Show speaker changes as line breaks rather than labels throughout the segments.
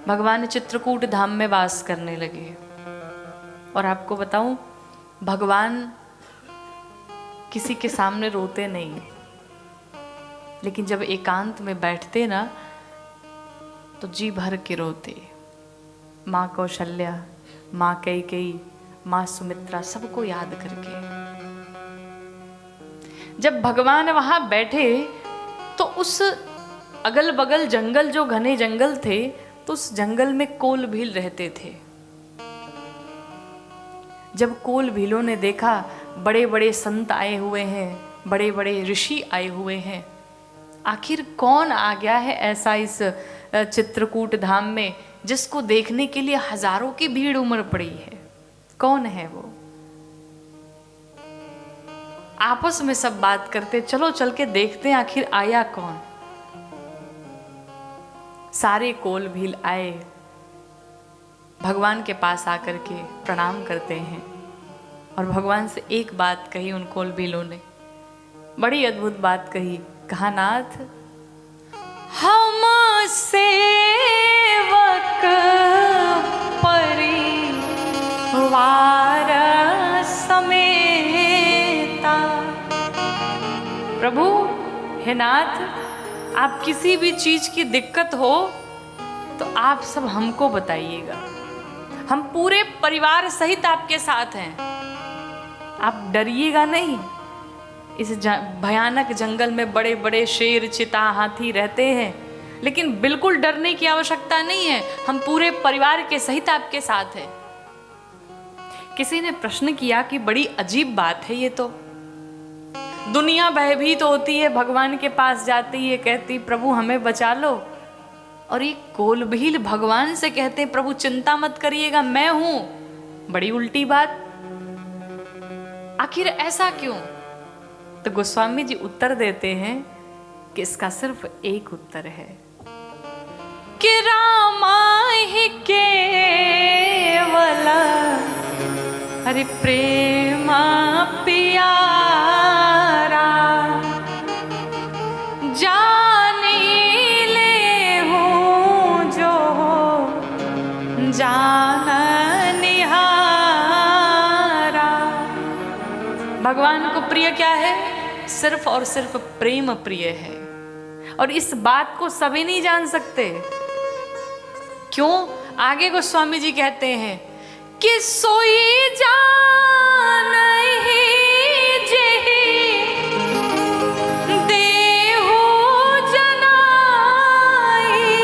भगवान चित्रकूट धाम में वास करने लगे। और आपको बताऊं, भगवान किसी के सामने रोते नहीं, लेकिन जब एकांत में बैठते ना तो जी भर के रोते। माँ कौशल्या, माँ कैकेयी, माँ सुमित्रा, सबको याद करके। जब भगवान वहां बैठे तो उस अगल बगल जंगल, जो घने जंगल थे, तो उस जंगल में कोल भील रहते थे। जब कोल भीलों ने देखा बड़े बड़े संत आए हुए हैं, बड़े बड़े ऋषि आए हुए हैं, आखिर कौन आ गया है ऐसा इस चित्रकूट धाम में जिसको देखने के लिए हजारों की भीड़ उमड़ पड़ी है, कौन है वो? आपस में सब बात करते, चलो चल के देखते हैं आखिर आया कौन। सारे कोल भील आए, भगवान के पास आकर के प्रणाम करते हैं और भगवान से एक बात कही उन कोल भीलों ने, बड़ी अद्भुत बात कही। कहा, नाथ, हम सेवक परिवार समेता। प्रभु, हे नाथ, आप किसी भी चीज की दिक्कत हो तो आप सब हमको बताइएगा, हम पूरे परिवार सहित आपके साथ हैं, आप डरिएगा नहीं। इस भयानक जंगल में बड़े बड़े शेर, चिता, हाथी रहते हैं, लेकिन बिल्कुल डरने की आवश्यकता नहीं है, हम पूरे परिवार के सहित आपके साथ हैं। किसी ने प्रश्न किया कि बड़ी अजीब बात है ये तो, दुनिया भयभीत होती है, भगवान के पास जाती है, कहती प्रभु हमें बचा लो, और ये कोल भील भगवान से कहते हैं प्रभु चिंता मत करिएगा, मैं हूं। बड़ी उल्टी बात, आखिर ऐसा क्यों? तो गोस्वामी जी उत्तर देते हैं कि इसका सिर्फ एक उत्तर है कि रामा ही केवल हरि प्रेमा पियारा, जाने ले हूं जो जान निहारा। भगवान को प्रिय क्या है? सिर्फ और सिर्फ प्रेम प्रिय है, और इस बात को सभी नहीं जान सकते। क्यों? आगे गोस्वामी जी कहते हैं कि सोई जान ही जेहि देहु जनाई,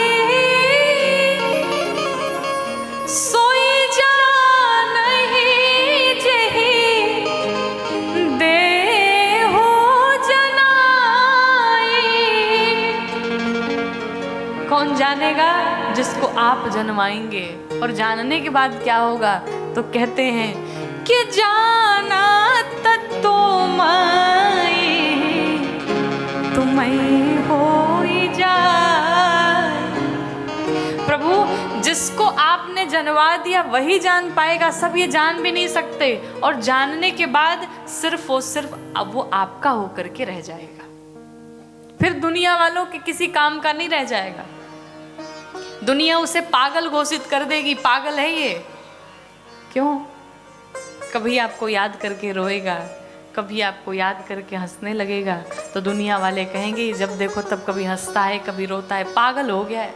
सोई जान ही जेहि देहु जनाई। कौन जानेगा? जिसको आप जनवाएंगे। और जानने के बाद क्या होगा? तो कहते हैं कि जाना तुम्हें होई जाए। प्रभु, जिसको आपने जनवा दिया वही जान पाएगा, सब ये जान भी नहीं सकते, और जानने के बाद सिर्फ और सिर्फ अब वो आपका होकर के रह जाएगा, फिर दुनिया वालों के किसी काम का नहीं रह जाएगा। दुनिया उसे पागल घोषित कर देगी, पागल है ये। क्यों? कभी आपको याद करके रोएगा, कभी आपको याद करके हंसने लगेगा, तो दुनिया वाले कहेंगे जब देखो तब कभी हंसता है कभी रोता है, पागल हो गया है।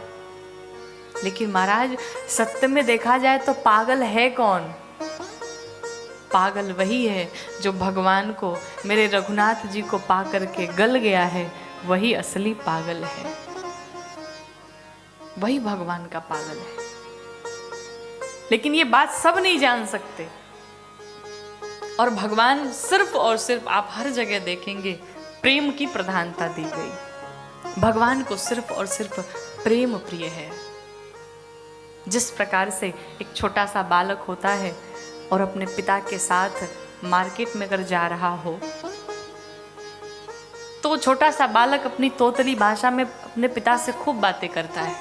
लेकिन महाराज, सत्य में देखा जाए तो पागल है कौन? पागल वही है जो भगवान को, मेरे रघुनाथ जी को पा करके गल गया है, वही असली पागल है, वही भगवान का पागल है। लेकिन ये बात सब नहीं जान सकते, और भगवान सिर्फ और सिर्फ, आप हर जगह देखेंगे प्रेम की प्रधानता दी गई। भगवान को सिर्फ और सिर्फ प्रेम प्रिय है। जिस प्रकार से एक छोटा सा बालक होता है और अपने पिता के साथ मार्केट में अगर जा रहा हो, तो छोटा सा बालक अपनी तोतली भाषा में अपने पिता से खूब बातें करता है,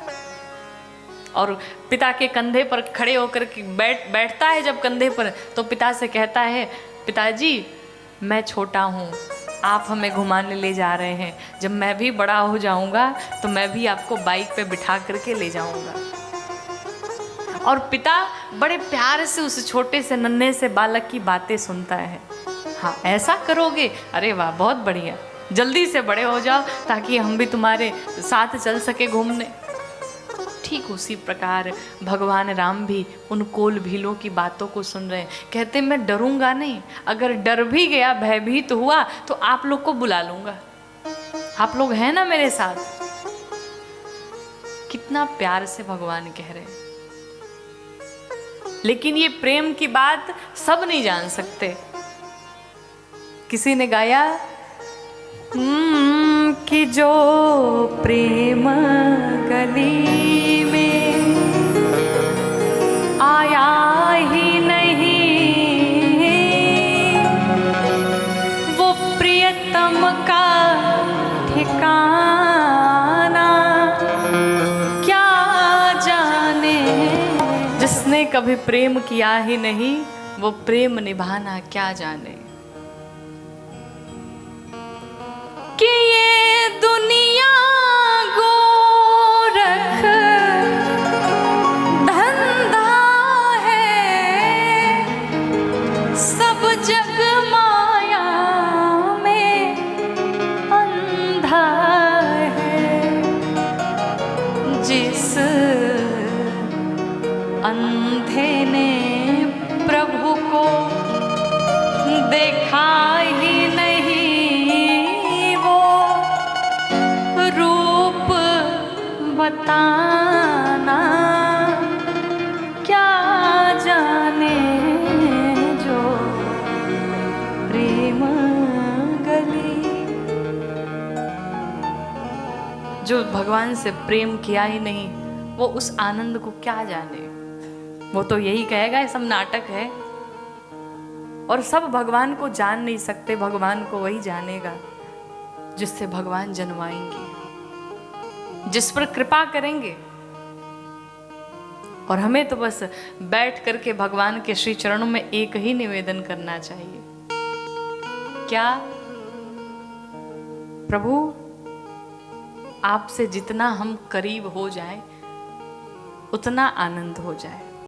और पिता के कंधे पर खड़े होकर के बैठता है जब कंधे पर, तो पिता से कहता है, पिताजी मैं छोटा हूँ, आप हमें घुमाने ले जा रहे हैं, जब मैं भी बड़ा हो जाऊँगा तो मैं भी आपको बाइक पे बिठा करके ले जाऊँगा। और पिता बड़े प्यार से उस छोटे से नन्हे से बालक की बातें सुनता है। हाँ, ऐसा करोगे, अरे वाह, बहुत बढ़िया, जल्दी से बड़े हो जाओ ताकि हम भी तुम्हारे साथ चल सके घूमने। ठीक उसी प्रकार भगवान राम भी उन कोल भीलों की बातों को सुन रहे हैं। कहते मैं डरूंगा नहीं, अगर डर भी गया, भयभीत हुआ तो आप लोग को बुला लूंगा, आप लोग हैं ना मेरे साथ। कितना प्यार से भगवान कह रहे हैं। लेकिन ये प्रेम की बात सब नहीं जान सकते। किसी ने गाया कि जो प्रेम गली में आया ही नहीं, वो प्रियतम का ठिकाना क्या जाने। जिसने कभी प्रेम किया ही नहीं, वो प्रेम निभाना क्या जाने। कि ये दुनिया गोरख धंधा है, सब जग माया में अंधा है। जिस अंधे ने प्रभु को देखा ही नहीं, बताना क्या जाने। जो प्रेम गली, जो भगवान से प्रेम किया ही नहीं, वो उस आनंद को क्या जाने। वो तो यही कहेगा ये सब नाटक है, और सब भगवान को जान नहीं सकते। भगवान को वही जानेगा जिससे भगवान जन्माएंगे, जिस पर कृपा करेंगे। और हमें तो बस बैठ करके भगवान के श्री चरणों में एक ही निवेदन करना चाहिए, क्या प्रभु आपसे जितना हम करीब हो जाए उतना आनंद हो जाए।